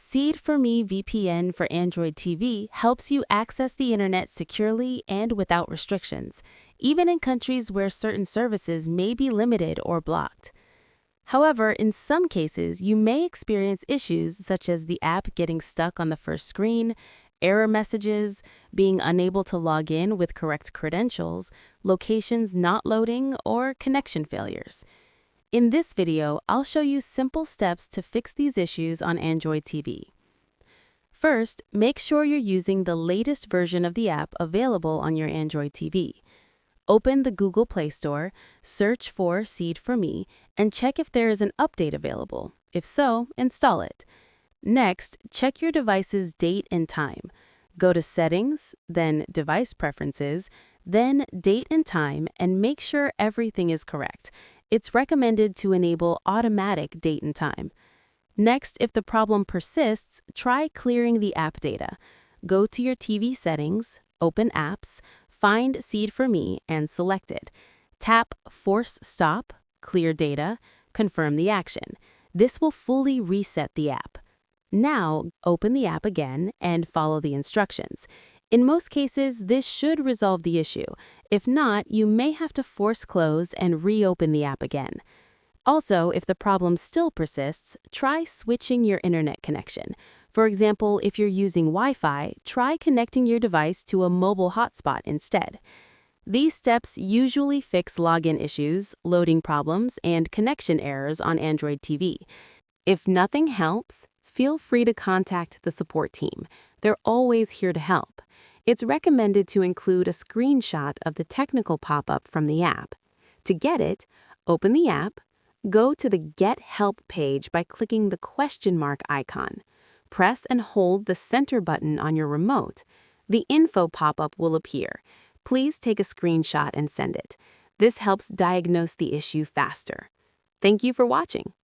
Seed4Me VPN for Android TV helps you access the internet securely and without restrictions, even in countries where certain services may be limited or blocked. However, in some cases, you may experience issues such as the app getting stuck on the first screen, error messages, being unable to log in with correct credentials, locations not loading, or connection failures. In this video, I'll show you simple steps to fix these issues on Android TV. First, make sure you're using the latest version of the app available on your Android TV. Open the Google Play Store, search for Seed4Me, and check if there is an update available. If so, install it. Next, check your device's date and time. Go to Settings, then Device Preferences, then Date and Time, and make sure everything is correct. It's recommended to enable automatic date and time. Next, if the problem persists, try clearing the app data. Go to your TV settings, open Apps, find Seed4Me, and select it. Tap Force Stop, Clear Data, confirm the action. This will fully reset the app. Now, open the app again and follow the instructions. In most cases, this should resolve the issue. If not, you may have to force close and reopen the app again. Also, if the problem still persists, try switching your internet connection. For example, if you're using Wi-Fi, try connecting your device to a mobile hotspot instead. These steps usually fix login issues, loading problems, and connection errors on Android TV. If nothing helps, feel free to contact the support team. They're always here to help. It's recommended to include a screenshot of the technical pop-up from the app. To get it, open the app, go to the Get Help page by clicking the question mark icon. Press and hold the center button on your remote. The info pop-up will appear. Please take a screenshot and send it. This helps diagnose the issue faster. Thank you for watching.